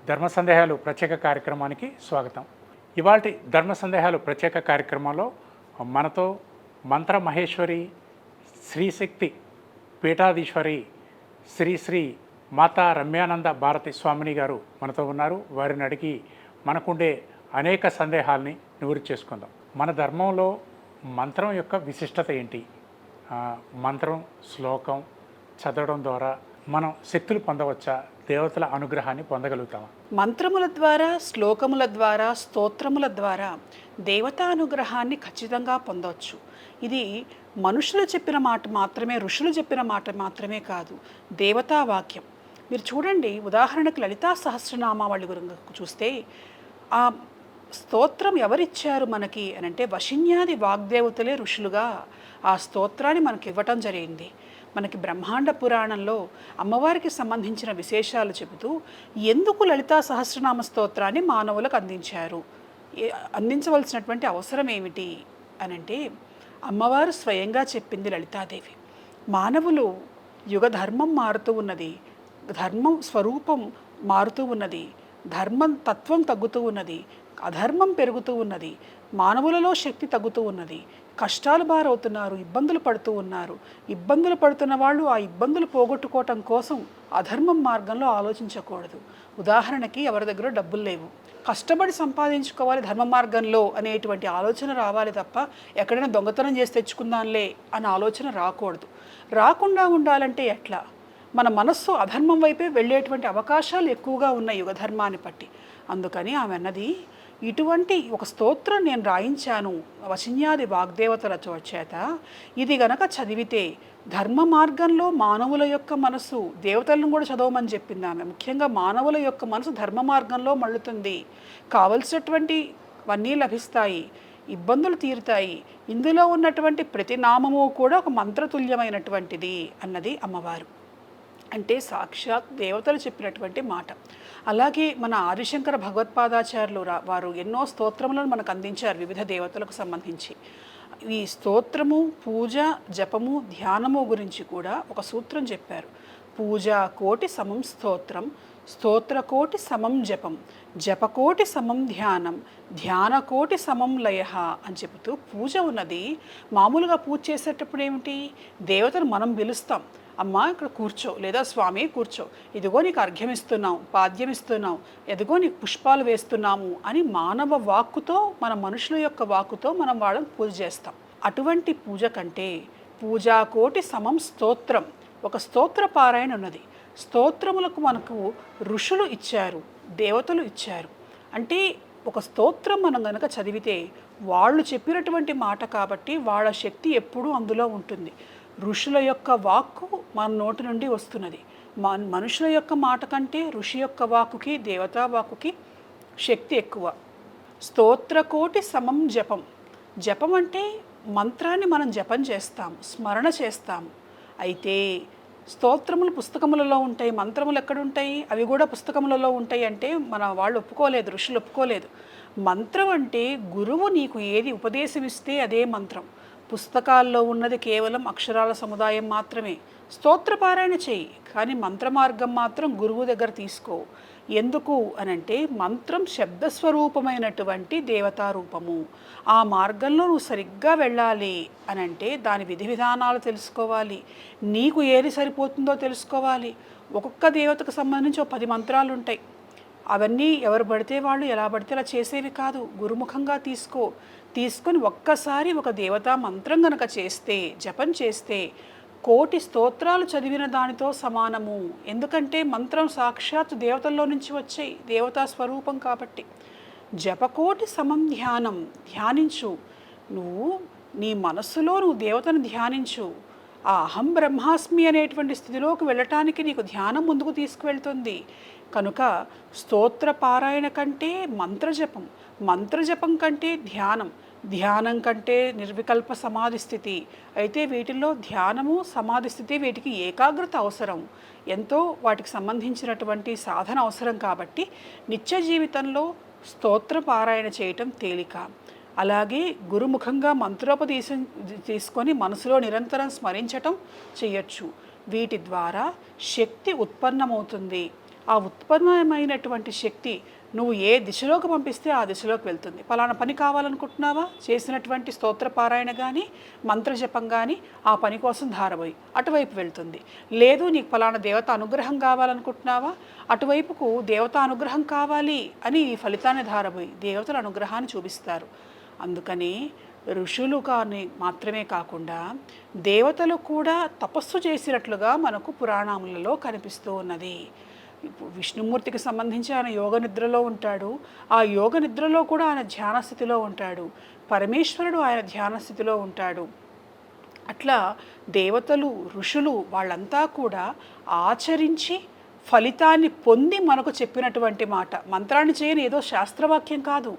ధర్మ సందేహాలు ప్రత్యేక కార్యక్రమానికి స్వాగతం. ఇవాల్టి ధర్మ సందేహాలు ప్రత్యేక కార్యక్రమంలో మనతో మంత్ర మహేశ్వరి శ్రీశక్తి పీఠాధీశ్వరి శ్రీ శ్రీ మాతా రమ్యానంద భారతి స్వామిని గారు మనతో ఉన్నారు. వారిని అడిగి మనకుండే అనేక సందేహాల్ని నివృత్తి చేసుకుందాం. మన ధర్మంలో మంత్రం యొక్క విశిష్టత ఏంటి? మంత్రం శ్లోకం చదవడం ద్వారా మనం శక్తులు పొందవచ్చా? దేవతల అనుగ్రహాన్ని పొందగలుగుతామా? మంత్రముల ద్వారా, శ్లోకముల ద్వారా, స్తోత్రముల ద్వారా దేవతా అనుగ్రహాన్ని ఖచ్చితంగా పొందవచ్చు. ఇది మనుషులు చెప్పిన మాట మాత్రమే, ఋషులు చెప్పిన మాట మాత్రమే కాదు, దేవతా వాక్యం. మీరు చూడండి, ఉదాహరణకు లలితా సహస్రనామావళి గురించి చూస్తే ఆ స్తోత్రం ఎవరిచ్చారు మనకి అని అంటే వశిన్యాది వాగ్దేవతలే ఋషులుగా ఆ స్తోత్రాన్ని మనకి ఇవ్వటం జరిగింది. మనకి బ్రహ్మాండ పురాణంలో అమ్మవారికి సంబంధించిన విశేషాలు చెబుతూ ఎందుకు లలితా సహస్రనామ స్తోత్రాన్ని మానవులకు అందించారు, అందించవలసినటువంటి అవసరం ఏమిటి అనంటే అమ్మవారు స్వయంగా చెప్పింది. లలితాదేవి, మానవులు యుగధర్మం మారుతూ ఉన్నది, ధర్మం స్వరూపం మారుతూ ఉన్నది, ధర్మం తత్వం తగ్గుతూ ఉన్నది, అధర్మం పెరుగుతూ ఉన్నది, మానవులలో శక్తి తగ్గుతూ ఉన్నది, కష్టాలు బారవుతున్నారు, ఇబ్బందులు పడుతూ ఉన్నారు. ఇబ్బందులు పడుతున్న వాళ్ళు ఆ ఇబ్బందులు పోగొట్టుకోవటం కోసం అధర్మం మార్గంలో ఆలోచించకూడదు. ఉదాహరణకి ఎవరి దగ్గర డబ్బులు లేవు, కష్టపడి సంపాదించుకోవాలి ధర్మ మార్గంలో అనేటువంటి ఆలోచన రావాలి తప్ప ఎక్కడైనా దొంగతనం చేసి తెచ్చుకుందాంలే అనే ఆలోచన రాకూడదు. రాకుండా ఉండాలంటే ఎట్లా? మన మనస్సు అధర్మం వైపే వెళ్ళేటువంటి అవకాశాలు ఎక్కువగా ఉన్నాయి యుగధర్మాన్ని బట్టి. అందుకని ఆమె అన్నది, ఇటువంటి ఒక స్తోత్రం నేను రాయించాను వశిన్యాది వాగ్దేవతల చేత, ఇది గనక చదివితే ధర్మ మార్గంలో మానవుల యొక్క మనసు, దేవతలను కూడా చదవమని చెప్పింది ఆమె. ముఖ్యంగా మానవుల యొక్క మనసు ధర్మ మార్గంలో మళ్ళుతుంది, కావలసినటువంటివన్నీ లభిస్తాయి, ఇబ్బందులు తీరుతాయి. ఇందులో ఉన్నటువంటి ప్రతి నామము కూడా ఒక మంత్రతుల్యమైనటువంటిది అన్నది అమ్మవారు. అంటే సాక్షాత్ దేవతలు చెప్పినటువంటి మాట. అలాగే మన ఆదిశంకర భగవత్పాదాచార్యులు వారు ఎన్నో స్తోత్రములను మనకు అందించారు వివిధ దేవతలకు సంబంధించి. ఈ స్తోత్రము, పూజ, జపము, ధ్యానము గురించి కూడా ఒక సూత్రం చెప్పారు. పూజా కోటి సమం స్తోత్రం, స్తోత్రకోటి సమం జపం, జపకోటి సమం ధ్యానం, ధ్యానకోటి సమం లయ అని చెబుతూ పూజ ఉన్నది. మామూలుగా పూజ చేసేటప్పుడు ఏమిటి, దేవతను మనం పిలుస్తాం, అమ్మ ఇక్కడ కూర్చో, లేదా స్వామి కూర్చో, ఇదిగో నీకు అర్ఘ్యం ఇస్తున్నాం, పాద్యం ఇస్తున్నాం, ఎదిగో నీకు పుష్పాలు వేస్తున్నాము అని మానవ వాక్కుతో, మన మనుషుల యొక్క వాక్కుతో మనం వాళ్ళని పూజ చేస్తాం. అటువంటి పూజ కంటే పూజా కోటి సమం స్తోత్రం, ఒక స్తోత్ర పారాయణ ఉన్నది. స్తోత్రములకు మనకు ఋషులు ఇచ్చారు, దేవతలు ఇచ్చారు. అంటే ఒక స్తోత్రం మనం కనుక చదివితే వాళ్ళు చెప్పినటువంటి మాట కాబట్టి వాళ్ళ శక్తి ఎప్పుడూ అందులో ఉంటుంది. ఋషుల యొక్క వాక్కు మన నోటి నుండి వస్తున్నది. మనుషుల యొక్క మాట కంటే ఋషి యొక్క వాక్కుకి, దేవతా వాక్కుకి శక్తి ఎక్కువ. స్తోత్రకోటి సమం జపం, జపం అంటే మంత్రాన్ని మనం జపం చేస్తాం, స్మరణ చేస్తాము. అయితే స్తోత్రములు పుస్తకములలో ఉంటాయి, మంత్రములు ఎక్కడుంటాయి? అవి కూడా పుస్తకములలో ఉంటాయి అంటే మన వాళ్ళు ఒప్పుకోలేదు, ఋషులు ఒప్పుకోలేదు. మంత్రం అంటే గురువు నీకు ఏది ఉపదేశం ఇస్తే అదే మంత్రం. పుస్తకాల్లో ఉన్నది కేవలం అక్షరాల సముదాయం మాత్రమే. స్తోత్రపారాయణ చేయి, కానీ మంత్ర మార్గం మాత్రం గురువు దగ్గర తీసుకో. ఎందుకు అనంటే మంత్రం శబ్దస్వరూపమైనటువంటి దేవతారూపము. ఆ మార్గంలో నువ్వు సరిగ్గా వెళ్ళాలి అనంటే దాని విధి విధానాలు తెలుసుకోవాలి, నీకు ఏది సరిపోతుందో తెలుసుకోవాలి. ఒక్కొక్క దేవతకు సంబంధించి 10 మంత్రాలు ఉంటాయి. అవన్నీ ఎవరు పడితే వాళ్ళు ఎలా పడితే అలా చేసేవి కాదు. గురుముఖంగా తీసుకొని ఒక్కసారి ఒక దేవతా మంత్రం గనక చేస్తే, జపం చేస్తే కోటి స్తోత్రాలు చదివిన దానితో సమానము. ఎందుకంటే మంత్రం సాక్షాత్ దేవతల్లో నుంచి వచ్చాయి, దేవతా స్వరూపం కాబట్టి. జపకోటి సమం ధ్యానం, ధ్యానించు. నువ్వు నీ మనస్సులో నువ్వు దేవతను ధ్యానించు. ఆ అహం బ్రహ్మాస్మి అనేటువంటి స్థితిలోకి వెళ్ళటానికి నీకు ధ్యానం ముందుకు తీసుకువెళ్తుంది. కనుక స్తోత్ర పారాయణ కంటే మంత్రజపం, మంత్రజపం కంటే ధ్యానం, ధ్యానం కంటే నిర్వికల్ప సమాధి స్థితి. అయితే వీటిల్లో ధ్యానము, సమాధి స్థితి, వీటికి ఏకాగ్రత అవసరం, ఎంతో వాటికి సంబంధించినటువంటి సాధన అవసరం. కాబట్టి నిత్య జీవితంలో స్తోత్ర పారాయణ చేయటం తేలిక. అలాగే గురుముఖంగా మంత్రోపదేశం తీసుకొని మనసులో నిరంతరం స్మరించటం చేయొచ్చు. వీటి ద్వారా శక్తి ఉత్పన్నమవుతుంది. ఆ ఉత్పన్నమైనటువంటి శక్తి నువ్వు ఏ దిశలోకి పంపిస్తే ఆ దిశలోకి వెళ్తుంది. పలానా పని కావాలనుకుంటున్నావా, చేసినటువంటి స్తోత్రపారాయణ కానీ మంత్రజపం కానీ ఆ పని కోసం ధారపోయి అటువైపు వెళ్తుంది. లేదు నీకు పలానా దేవత అనుగ్రహం కావాలనుకుంటున్నావా, అటువైపుకు దేవత అనుగ్రహం కావాలి అని ఈ ఫలితాన్ని ధారపోయి దేవతల అనుగ్రహాన్ని చూపిస్తారు. అందుకని ఋషులు కానీ మాత్రమే కాకుండా దేవతలు కూడా తపస్సు చేసినట్లుగా మనకు పురాణములలో కనిపిస్తూ ఉన్నది. విష్ణుమూర్తికి సంబంధించి ఆయన యోగ నిద్రలో ఉంటాడు. ఆ యోగ నిద్రలో కూడా ఆయన ధ్యాన స్థితిలో ఉంటాడు. పరమేశ్వరుడు ఆయన ధ్యాన స్థితిలో ఉంటాడు. అట్లా దేవతలు ఋషులు వాళ్ళంతా కూడా ఆచరించి ఫలితాన్ని పొంది మనకు చెప్పినటువంటి మాట. మంత్రాన్ని చేయని ఏదో శాస్త్రవాక్యం కాదు,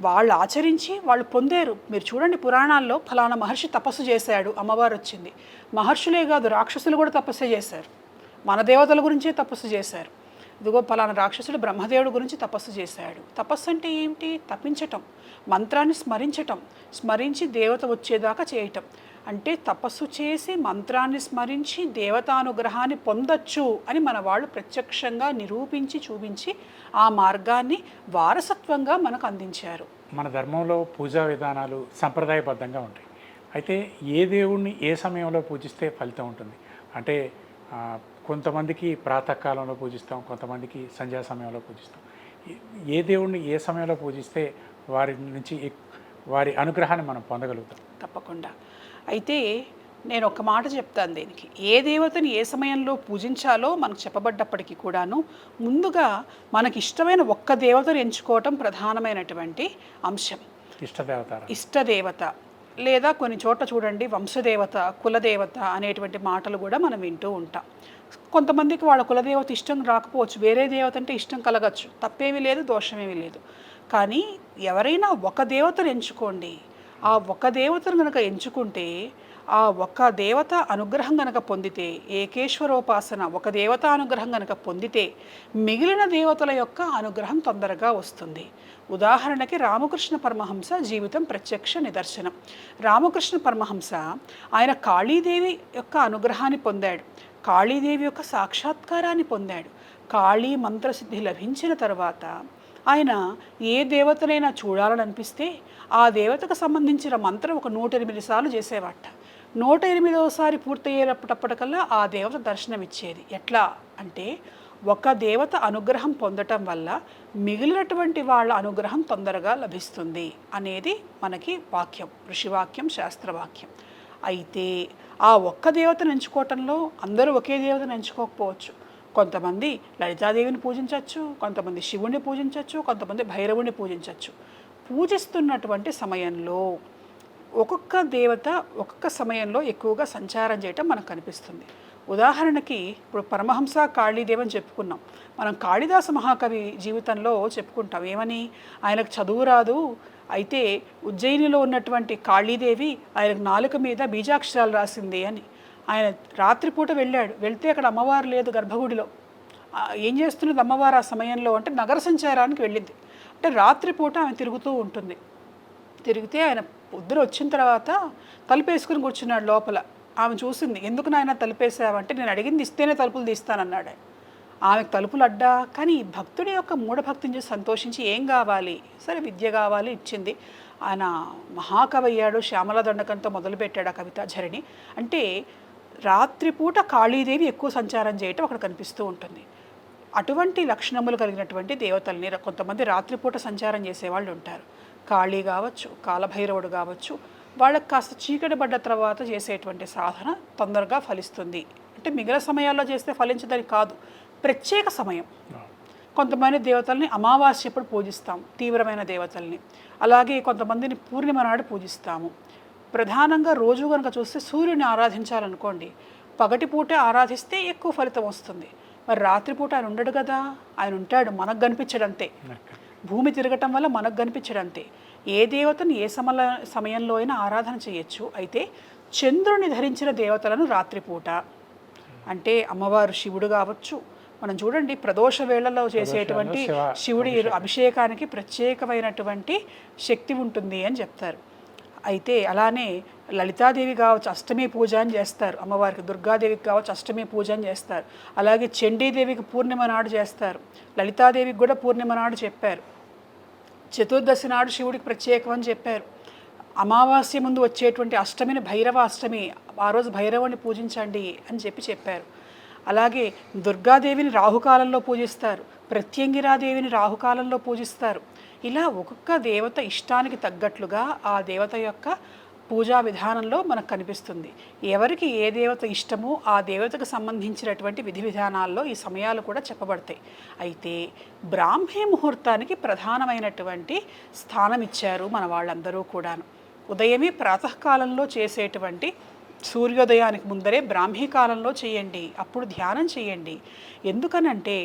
వాళ్ళు ఆచరించి వాళ్ళు పొందారు. మీరు చూడండి పురాణాల్లో ఫలానా మహర్షి తపస్సు చేశాడు, అమ్మవారు వచ్చింది. మహర్షులే కాదు రాక్షసులు కూడా తపస్సు చేశారు. మన దేవతల గురించే తపస్సు చేశారు. ఇదిగో ఫలానా రాక్షసుడు బ్రహ్మదేవుడు గురించి తపస్సు చేశాడు. తపస్సు అంటే ఏమిటి? తప్పించటం, మంత్రాన్ని స్మరించటం, స్మరించి దేవత వచ్చేదాకా చేయటం. అంటే తపస్సు చేసి మంత్రాన్ని స్మరించి దేవతానుగ్రహాన్ని పొందొచ్చు అని మన వాళ్ళు ప్రత్యక్షంగా నిరూపించి చూపించి ఆ మార్గాన్ని వారసత్వంగా మనకు అందించారు. మన ధర్మంలో పూజా విధానాలు సంప్రదాయబద్ధంగా ఉంటాయి. అయితే ఏ దేవుణ్ణి ఏ సమయంలో పూజిస్తే ఫలితం ఉంటుంది అంటే కొంతమందికి ప్రాతకాలంలో పూజిస్తాం, కొంతమందికి సంధ్యా సమయంలో పూజిస్తాం. ఏ దేవుణ్ణి ఏ సమయంలో పూజిస్తే వారి నుంచి వారి అనుగ్రహాన్ని మనం పొందగలుగుతాం? తప్పకుండా. అయితే నేను ఒక మాట చెప్తాను దీనికి. ఏ దేవతని ఏ సమయంలో పూజించాలో మనకు చెప్పబడ్డప్పటికీ కూడాను ముందుగా మనకి ఇష్టమైన ఒక్క దేవతను ఎంచుకోవటం ప్రధానమైనటువంటి అంశం. ఇష్టదేవత లేదా కొన్ని చోట్ల చూడండి వంశదేవత, కులదేవత అనేటువంటి మాటలు కూడా మనం వింటూ ఉంటాం. కొంతమందికి వాళ్ళ కులదేవత ఇష్టం రాకపోవచ్చు, వేరే దేవత అంటే ఇష్టం కలగచ్చు, తప్పేమీ లేదు, దోషమేమీ లేదు. కానీ ఎవరైనా ఒక దేవతను ఎంచుకోండి. ఆ ఒక దేవతను కనుక ఎంచుకుంటే ఆ ఒక దేవత అనుగ్రహం కనుక పొందితే, ఏకేశ్వరోపాసన ఒక దేవత అనుగ్రహం కనుక పొందితే మిగిలిన దేవతల యొక్క అనుగ్రహం తొందరగా వస్తుంది. ఉదాహరణకి రామకృష్ణ పరమహంస జీవితం ప్రత్యక్ష నిదర్శనం. రామకృష్ణ పరమహంస ఆయన కాళీదేవి యొక్క అనుగ్రహాన్ని పొందాడు, కాళీదేవి యొక్క సాక్షాత్కారాన్ని పొందాడు. కాళీ మంత్రసిద్ధి లభించిన తర్వాత ఆయన ఏ దేవతనైనా చూడాలని అనిపిస్తే ఆ దేవతకు సంబంధించిన మంత్రం ఒక 108 సార్లు చేసేవాట. 108వసారి పూర్తయ్యేటప్పటికల్లా ఆ దేవత దర్శనమిచ్చేది. ఎట్లా అంటే ఒక దేవత అనుగ్రహం పొందటం వల్ల మిగిలినటువంటి వాళ్ళ అనుగ్రహం తొందరగా లభిస్తుంది అనేది మనకి వాక్యం, ఋషివాక్యం, శాస్త్రవాక్యం. అయితే ఆ ఒక్క దేవతను ఎంచుకోవటంలో అందరూ ఒకే దేవతను ఎంచుకోకపోవచ్చు. కొంతమంది లలితాదేవిని పూజించవచ్చు, కొంతమంది శివుణ్ణి పూజించవచ్చు, కొంతమంది భైరవుని పూజించవచ్చు. పూజిస్తున్నటువంటి సమయంలో ఒక్కొక్క దేవత ఒక్కొక్క సమయంలో ఎక్కువగా సంచారం చేయటం మనకు కనిపిస్తుంది. ఉదాహరణకి ఇప్పుడు పరమహంస కాళీదేవి అని చెప్పుకున్నాం. మనం కాళిదాస మహాకవి జీవితంలో చెప్పుకుంటాం ఏమని, ఆయనకు చదువు రాదు, అయితే ఉజ్జయినిలో ఉన్నటువంటి కాళీదేవి ఆయనకు నాలుక మీద బీజాక్షరాలు రాసింది అని. ఆయన రాత్రిపూట వెళ్ళాడు, వెళ్తే అక్కడ అమ్మవారు లేదు గర్భగుడిలో. ఏం చేస్తున్నది అమ్మవారు ఆ సమయంలో అంటే నగర సంచారానికి వెళ్ళింది. అంటే రాత్రిపూట ఆమె తిరుగుతూ ఉంటుంది. తిరిగితే ఆయన పొద్దున వచ్చిన తర్వాత తలుపేసుకుని కూర్చున్నాడు లోపల. ఆమె చూసింది, ఎందుకు నాయన తలుపేసావంటే నేను అడిగింది ఇస్తేనే తలుపులు తీస్తానన్నాడు. ఆమెకు తలుపులు అడ్డా. కానీ ఈ భక్తుడి యొక్క మూఢభక్తిని చూసి సంతోషించి ఏం కావాలి, సరే విద్య కావాలి ఇచ్చింది. ఆయన మహాకవి అయ్యాడు, శ్యామల దండకంతో మొదలుపెట్టాడు ఆ కవితాఝరిని. అంటే రాత్రిపూట కాళీదేవి ఎక్కువ సంచారం చేయటం అక్కడ కనిపిస్తూ ఉంటుంది. అటువంటి లక్షణములు కలిగినటువంటి దేవతల్ని కొంతమంది రాత్రిపూట సంచారం చేసేవాళ్ళు ఉంటారు. కాళీ కావచ్చు, కాలభైరవుడు కావచ్చు. వాళ్ళకి కాస్త చీకటి పడ్డ తర్వాత చేసేటువంటి సాధన తొందరగా ఫలిస్తుంది. అంటే మిగిలిన సమయాల్లో చేస్తే ఫలించదని కాదు, ప్రత్యేక సమయం. కొంతమంది దేవతల్ని అమావాస్యప్పుడు పూజిస్తాం, తీవ్రమైన దేవతల్ని. అలాగే కొంతమందిని పూర్ణిమ నాడు పూజిస్తాము. ప్రధానంగా రోజు కనుక చూస్తే సూర్యుని ఆరాధించాలనుకోండి, పగటిపూట ఆరాధిస్తే ఎక్కువ ఫలితం వస్తుంది. మరి రాత్రిపూట ఆయన ఉండడు కదా, ఆయన ఉంటాడు, మనకు కనిపించడంతే. భూమి తిరగటం వల్ల మనకు కనిపించడంతే. ఏ దేవతను ఏ సమయంలో అయినా ఆరాధన చేయొచ్చు. అయితే చంద్రుని ధరించిన దేవతలను రాత్రిపూట, అంటే అమ్మవారు శివుడు కావచ్చు. మనం చూడండి ప్రదోష వేళల్లో చేసేటువంటి శివుడి అభిషేకానికి ప్రత్యేకమైనటువంటి శక్తి ఉంటుంది అని చెప్తారు. అయితే అలానే లలితాదేవి కావచ్చు అష్టమి పూజ అని చేస్తారు అమ్మవారికి, దుర్గాదేవికి కావచ్చు అష్టమి పూజ అని చేస్తారు, అలాగే చండీదేవికి పూర్ణిమ నాడు చేస్తారు, లలితాదేవికి కూడా పూర్ణిమ నాడు చెప్పారు, చతుర్దశి నాడు శివుడికి ప్రత్యేకం అని చెప్పారు, అమావాస్య ముందు వచ్చేటువంటి అష్టమిని భైరవ అష్టమి, ఆ రోజు భైరవుని పూజించండి అని చెప్పారు. అలాగే దుర్గాదేవిని రాహుకాలంలో పూజిస్తారు, ప్రత్యంగిరాదేవిని రాహుకాలంలో పూజిస్తారు. ఇలా ఒక్కొక్క దేవత ఇష్టానికి తగ్గట్లుగా ఆ దేవత యొక్క పూజా విధానంలో మనకు కనిపిస్తుంది. ఎవరికి ఏ దేవత ఇష్టమో ఆ దేవతకు సంబంధించినటువంటి విధి విధానాల్లో ఈ సమయాలు కూడా చెప్పబడతాయి. అయితే బ్రాహ్మీ ముహూర్తానికి ప్రధానమైనటువంటి స్థానం ఇచ్చారు మన వాళ్ళందరూ కూడాను. ఉదయమే ప్రాతకాలంలో చేసేటువంటి సూర్యోదయానికి ముందరే బ్రాహ్మీ కాలంలో చేయండి, అప్పుడు ధ్యానం చేయండి. ఎందుకనంటే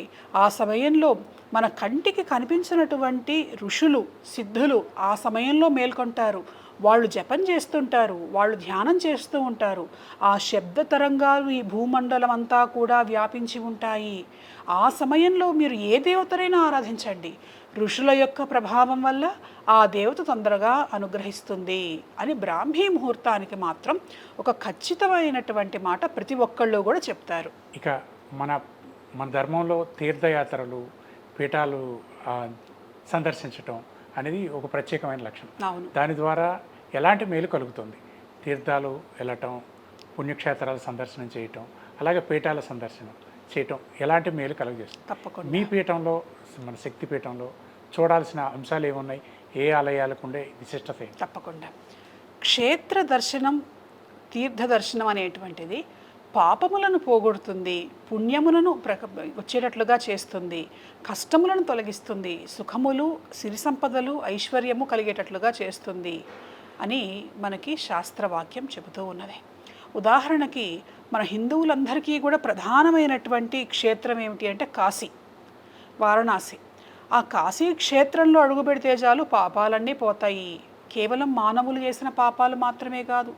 ఆ సమయంలో మన కంటికి కనిపించినటువంటి ఋషులు సిద్ధులు ఆ సమయంలో మేల్కొంటారు, వాళ్ళు జపం చేస్తుంటారు, వాళ్ళు ధ్యానం చేస్తూ ఉంటారు. ఆ శబ్ద తరంగాలు ఈ భూమండలం అంతా కూడా వ్యాపించి ఉంటాయి. ఆ సమయంలో మీరు ఏ దేవతనైనా ఆరాధించండి, ఋషుల యొక్క ప్రభావం వల్ల ఆ దేవత తొందరగా అనుగ్రహిస్తుంది అని బ్రాహ్మీ ముహూర్తానికి మాత్రం ఒక ఖచ్చితమైనటువంటి మాట ప్రతి ఒక్కళ్ళు కూడా చెప్తారు. ఇక మన మన ధర్మంలో తీర్థయాత్రలు, పీఠాలు సందర్శించటం అనేది ఒక ప్రత్యేకమైన లక్షణం. అవును. దాని ద్వారా ఎలాంటి మేలు కలుగుతుంది? తీర్థాలు వెళ్ళటం, పుణ్యక్షేత్రాల సందర్శనం చేయటం, అలాగే పీఠాల సందర్శనం చేయటం ఎలాంటి మేలు కలుగజేస్తుంది? తప్పకుండా. మీ పీఠంలో, మన శక్తి పీఠంలో చూడాల్సిన అంశాలు ఏమున్నాయి? ఏ ఆలయాలకు ఉండే విశిష్టత? తప్పకుండా. క్షేత్ర దర్శనం, తీర్థ దర్శనం అనేటువంటిది పాపములను పోగొడుతుంది, పుణ్యములను వచ్చేటట్లుగా చేస్తుంది, కష్టములను తొలగిస్తుంది, సుఖములు, సిరి సంపదలు, ఐశ్వర్యము కలిగేటట్లుగా చేస్తుంది అని మనకి శాస్త్రవాక్యం చెబుతూ ఉన్నది. ఉదాహరణకి మన హిందువులందరికీ కూడా ప్రధానమైనటువంటి క్షేత్రం ఏమిటి అంటే కాశీ, వారణాసి. ఆ కాశీ క్షేత్రంలో అడుగు పెడితే చాలు పాపాలన్నీ పోతాయి. కేవలం మానవులు చేసిన పాపాలు మాత్రమే కాదు,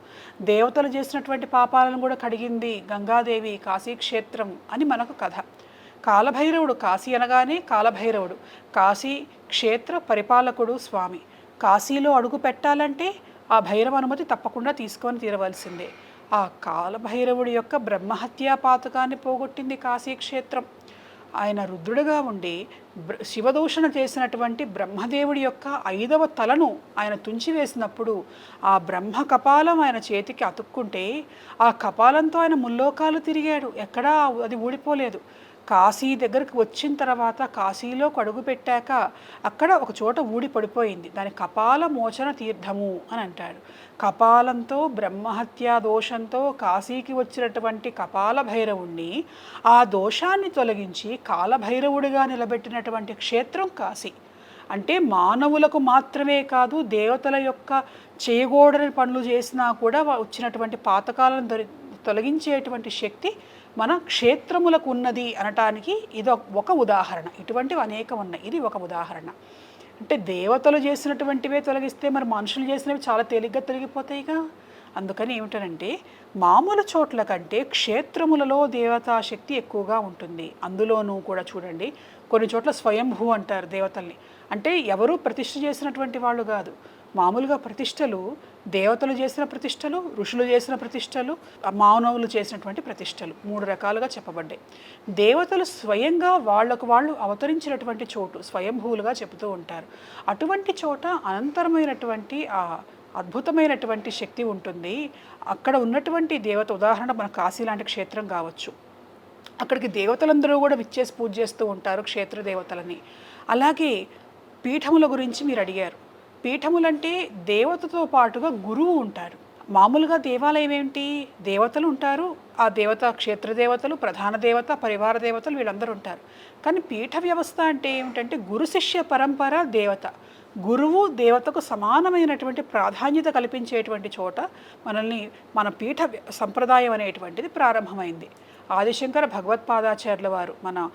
దేవతలు చేసినటువంటి పాపాలను కూడా కడిగింది గంగాదేవి కాశీక్షేత్రం అని మనకు కథ. కాలభైరవుడు, కాశీ అనగానే కాలభైరవుడు, కాశీ క్షేత్ర పరిపాలకుడు స్వామి. కాశీలో అడుగు పెట్టాలంటే ఆ భైరవ అనుమతి తప్పకుండా తీసుకొని తీరవలసిందే. ఆ కాలభైరవుడి యొక్క బ్రహ్మహత్యా పాతకాన్ని పోగొట్టింది కాశీక్షేత్రం. ఆయన రుద్రుడిగా ఉండి శివదూషణ చేసినటువంటి బ్రహ్మదేవుడి యొక్క 5వ తలను ఆయన తుంచివేసినప్పుడు ఆ బ్రహ్మ కపాలం ఆయన చేతికి అతుక్కుంటే ఆ కపాలంతో ఆయన ముల్లోకాలు తిరిగాడు, ఎక్కడా అది ఊడిపోలేదు. కాశీ దగ్గరికి వచ్చిన తర్వాత కాశీలో అడుగు పెట్టాక అక్కడ ఒక చోట ఊడి పడిపోయింది, దాని కపాల మోచన తీర్థము అని అంటాడు. కపాలంతో బ్రహ్మహత్యా దోషంతో కాశీకి వచ్చినటువంటి కపాల భైరవుణ్ణి ఆ దోషాన్ని తొలగించి కాలభైరవుడిగా నిలబెట్టినటువంటి క్షేత్రం కాశీ. అంటే మానవులకు మాత్రమే కాదు, దేవతల యొక్క చేయకూడని పనులు చేసినా కూడా వచ్చినటువంటి పాతకాలను తొలగించేటువంటి శక్తి మన క్షేత్రములకు ఉన్నది అనటానికి ఇది ఒక ఉదాహరణ. ఇటువంటివి అనేకం ఉన్నాయి, ఇది ఒక ఉదాహరణ. అంటే దేవతలు చేసినటువంటివే తొలగిస్తే మరి మనుషులు చేసినవి చాలా తేలిగ్గా తొలగిపోతాయిగా. అందుకని ఏమిటనంటే మామూలు చోట్ల కంటే క్షేత్రములలో దేవతా శక్తి ఎక్కువగా ఉంటుంది. అందులోనూ కూడా చూడండి, కొన్ని చోట్ల స్వయంభూ అంటారు దేవతల్ని. అంటే ఎవరూ ప్రతిష్ఠ చేసినటువంటి వాళ్ళు కాదు, మామూలుగా ప్రతిష్టలు దేవతలు చేసిన ప్రతిష్టలు, ఋషులు చేసిన ప్రతిష్టలు, మానవులు చేసినటువంటి ప్రతిష్టలు 3 రకాలుగా చెప్పబడ్డాయి. దేవతలు స్వయంగా వాళ్లకు వాళ్ళు అవతరించినటువంటి చోటు స్వయంభూలుగా చెబుతూ ఉంటారు. అటువంటి చోట అనంతరమైనటువంటి అద్భుతమైనటువంటి శక్తి ఉంటుంది. అక్కడ ఉన్నటువంటి దేవత, ఉదాహరణ మన కాశీ లాంటి క్షేత్రం కావచ్చు, అక్కడికి దేవతలందరూ కూడా విచ్చేసి పూజ చేస్తూ ఉంటారు క్షేత్ర దేవతలని. అలాగే పీఠముల గురించి మీరు అడిగారు. పీఠములంటే దేవతతో పాటుగా గురువు ఉంటారు. మామూలుగా దేవాలయం ఏంటి, దేవతలు ఉంటారు, ఆ దేవత క్షేత్ర దేవతలు, ప్రధాన దేవత, పరివార దేవతలు వీళ్ళందరూ ఉంటారు. కానీ పీఠ వ్యవస్థ అంటే ఏమిటంటే గురు శిష్య పరంపర దేవత. గురువు దేవతకు సమానమైనటువంటి ప్రాధాన్యత కల్పించేటువంటి చోట మన పీఠ సంప్రదాయం అనేటువంటిది ప్రారంభమైంది. ఆదిశంకర భగవత్పాదాచార్యుల వారు మన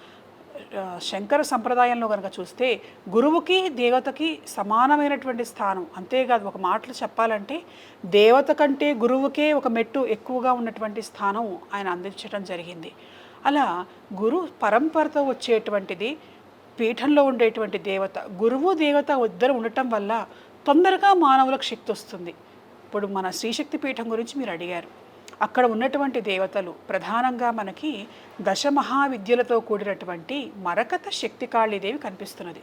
శంకర సంప్రదాయంలో కనుక చూస్తే గురువుకి దేవతకి సమానమైనటువంటి స్థానం. అంతేకాదు, ఒక మాటలు చెప్పాలంటే దేవత కంటే గురువుకే ఒక మెట్టు ఎక్కువగా ఉన్నటువంటి స్థానం ఆయన అందించడం జరిగింది. అలా గురు పరంపరతో వచ్చేటువంటిది పీఠంలో ఉండేటువంటి దేవత. గురువు దేవత ఇద్దరు ఉండటం వల్ల తొందరగా మానవులకు శక్తి వస్తుంది. ఇప్పుడు మన శ్రీశక్తి పీఠం గురించి మీరు అడిగారు. అక్కడ ఉన్నటువంటి దేవతలు ప్రధానంగా మనకి దశ మహావిద్యలతో కూడినటువంటి మరకత శక్తికాళీదేవి కనిపిస్తున్నది.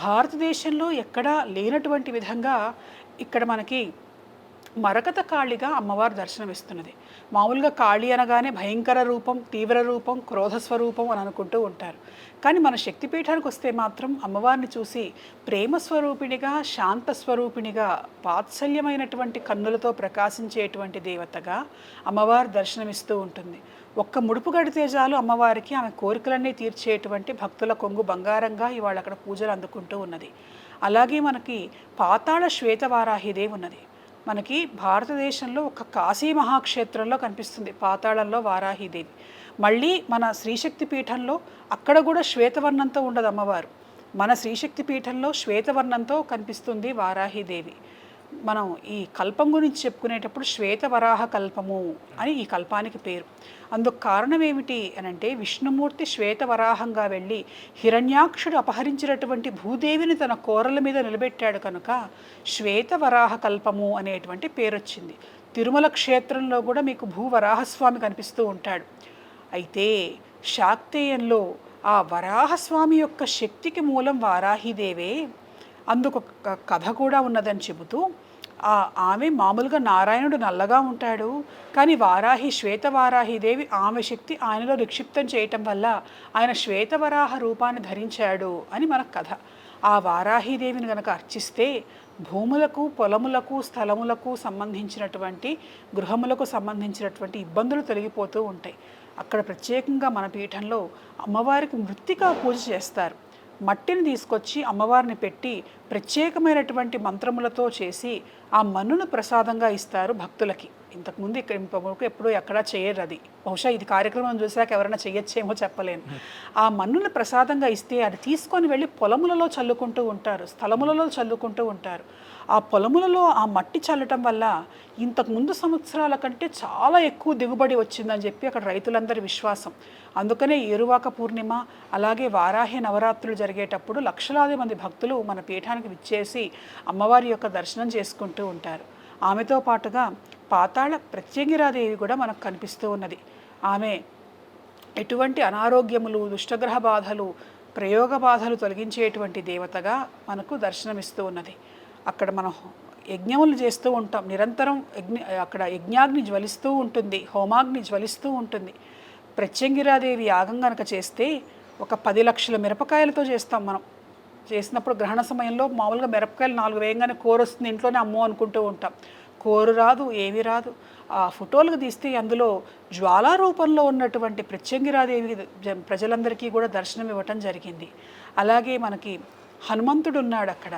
భారతదేశంలో ఎక్కడా లేనటువంటి విధంగా ఇక్కడ మనకి మరకత కాళిగా అమ్మవారు దర్శనమిస్తున్నది. మామూలుగా కాళి అనగానే భయంకర రూపం, తీవ్ర రూపం, క్రోధ స్వరూపం అని అనుకుంటూ ఉంటారు. కానీ మన శక్తిపీఠానికి వస్తే మాత్రం అమ్మవారిని చూసి ప్రేమ స్వరూపిణిగా, శాంత స్వరూపిణిగా, వాత్సల్యమైనటువంటి కన్నులతో ప్రకాశించేటువంటి దేవతగా అమ్మవారు దర్శనమిస్తూ ఉంటుంది. ఒక్క ముడుపు గడితే చాలు అమ్మవారికి ఆమె కోరికలన్నీ తీర్చేటువంటి భక్తుల కొంగు బంగారంగా ఇవాళ అక్కడ పూజలు అందుకుంటూ ఉన్నది. అలాగే మనకి పాతాళ శ్వేతవారాహిదేవి ఉన్నది. మనకి భారతదేశంలో ఒక కాశీ మహాక్షేత్రంలో కనిపిస్తుంది పాతాళంలో వారాహిదేవి. మళ్ళీ మన శ్రీశక్తి పీఠంలో అక్కడ కూడా శ్వేతవర్ణంతో ఉండదు అమ్మవారు. మన శ్రీశక్తి పీఠంలో శ్వేతవర్ణంతో కనిపిస్తుంది వారాహిదేవి. మనం ఈ కల్పం గురించి చెప్పుకునేటప్పుడు శ్వేతవరాహ కల్పము అని ఈ కల్పానికి పేరు. అందుకు కారణం ఏమిటి అనంటే విష్ణుమూర్తి శ్వేతవరాహంగా వెళ్ళి హిరణ్యాక్షుడు అపహరించినటువంటి భూదేవిని తన కోరల మీద నిలబెట్టాడు కనుక శ్వేతవరాహ కల్పము అనేటువంటి పేరు వచ్చింది. తిరుమల క్షేత్రంలో కూడా మీకు భూవరాహస్వామి కనిపిస్తూ ఉంటాడు. అయితే శాక్తేయంలో ఆ వరాహస్వామి యొక్క శక్తికి మూలం వారాహిదేవే. అందుకు ఒక కథ కూడా ఉన్నదని చెబుతూ ఆమె మామూలుగా నారాయణుడు నల్లగా ఉంటాడు, కానీ వారాహి శ్వేతవారాహిదేవి ఆమె శక్తి ఆయనలో నిక్షిప్తం చేయటం వల్ల ఆయన శ్వేతవరాహ రూపాన్ని ధరించాడు అని మన కథ. ఆ వారాహిదేవిని కనుక అర్చిస్తే భూములకు, పొలములకు, స్థలములకు సంబంధించినటువంటి, గృహములకు సంబంధించినటువంటి ఇబ్బందులు తొలగిపోతూ ఉంటాయి. అక్కడ ప్రత్యేకంగా మన పీఠంలో అమ్మవారికి మృత్తికా పూజ చేస్తారు. మట్టిని తీసుకొచ్చి అమ్మవారిని పెట్టి ప్రత్యేకమైనటువంటి మంత్రములతో చేసి ఆ మన్నును ప్రసాదంగా ఇస్తారు భక్తులకి. ఇంతకుముందు ఇక్కడ ఎప్పుడూ ఎక్కడా చేయరు. అది బహుశా ఇది కార్యక్రమం చూసాక ఎవరైనా చేయొచ్చేమో చెప్పలేను. ఆ మన్నును ప్రసాదంగా ఇస్తే అది తీసుకొని వెళ్ళి పొలములలో చల్లుకుంటూ ఉంటారు, స్థలములలో చల్లుకుంటూ ఉంటారు. ఆ పొలములలో ఆ మట్టి చల్లటం వల్ల ఇంతకుముందు సంవత్సరాల కంటే చాలా ఎక్కువ దిగుబడి వచ్చిందని చెప్పి అక్కడ రైతులందరి విశ్వాసం. అందుకనే ఏరువాక పూర్ణిమ, అలాగే వారాహి నవరాత్రులు జరిగేటప్పుడు లక్షలాది మంది భక్తులు మన పీఠానికి విచ్చేసి అమ్మవారి యొక్క దర్శనం చేసుకుంటూ ఉంటారు. ఆమెతో పాటుగా పాతాళ ప్రత్యంగిరాదేవి కూడా మనకు కనిపిస్తూ ఉన్నది. ఆమె ఎటువంటి అనారోగ్యములు, దుష్టగ్రహ బాధలు, ప్రయోగ బాధలు తొలగించేటువంటి దేవతగా మనకు దర్శనమిస్తూ ఉన్నది. అక్కడ మనం యజ్ఞములు చేస్తూ ఉంటాం, నిరంతరం అక్కడ యజ్ఞాగ్ని జ్వలిస్తూ ఉంటుంది, హోమాగ్ని జ్వలిస్తూ ఉంటుంది. ప్రత్యంగిరాదేవి యాగం కనుక చేస్తే ఒక 10 లక్షల మిరపకాయలతో చేస్తాం మనం. చేసినప్పుడు గ్రహణ సమయంలో మామూలుగా మిరపకాయలు 4 వేయంగానే కూర వస్తుంది, ఇంట్లోనే అమ్మో అనుకుంటూ ఉంటాం. కోరు రాదు, ఏవి రాదు. ఆ ఫోటోలకు తీస్తే అందులో జ్వాలా రూపంలో ఉన్నటువంటి ప్రత్యంగిరాదేవి ప్రజలందరికీ కూడా దర్శనం ఇవ్వటం జరిగింది. అలాగే మనకి హనుమంతుడు ఉన్నాడు అక్కడ.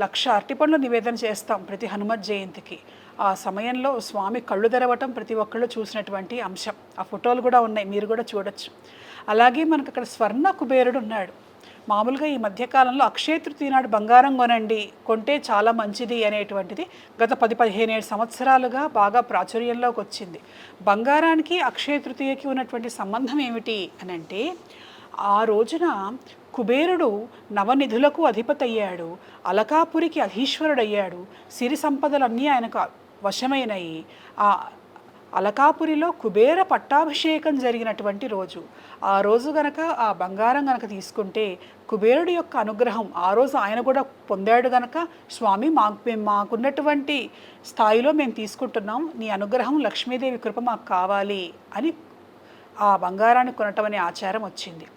1,00,000 అరటిపండ్లు నివేదన చేస్తాం ప్రతి హనుమత్ జయంతికి. ఆ సమయంలో స్వామి కళ్ళు తెరవటం ప్రతి ఒక్కళ్ళు చూసినటువంటి అంశం. ఆ ఫోటోలు కూడా ఉన్నాయి, మీరు కూడా చూడొచ్చు. అలాగే మనకు అక్కడ స్వర్ణ కుబేరుడు ఉన్నాడు. మామూలుగా ఈ మధ్యకాలంలో అక్షయ తృతీయ నాడు బంగారం కొనండి, కొంటే చాలా మంచిది అనేటువంటిది గత 10-15 సంవత్సరాలుగా బాగా ప్రాచుర్యంలోకి వచ్చింది. బంగారానికి అక్షయ తృతీయకి ఉన్నటువంటి సంబంధం ఏమిటి అని అంటే, ఆ రోజున కుబేరుడు నవనిధులకు అధిపతి అయ్యాడు, అలకాపురికి అధీశ్వరుడయ్యాడు, సిరి సంపదలన్నీ ఆయనకు వశమైనయి. ఆ అలకాపురిలో కుబేర పట్టాభిషేకం జరిగినటువంటి రోజు. ఆ రోజు గనక ఆ బంగారం గనక తీసుకుంటే కుబేరుడి యొక్క అనుగ్రహం ఆ రోజు ఆయన కూడా పొందాడు గనక, స్వామి మాకున్నటువంటి స్థాయిలో మేము తీసుకుంటున్నాం, నీ అనుగ్రహం, లక్ష్మీదేవి కృప మాకు కావాలి అని ఆ బంగారాన్ని కొనటం అనే ఆచారం వచ్చింది.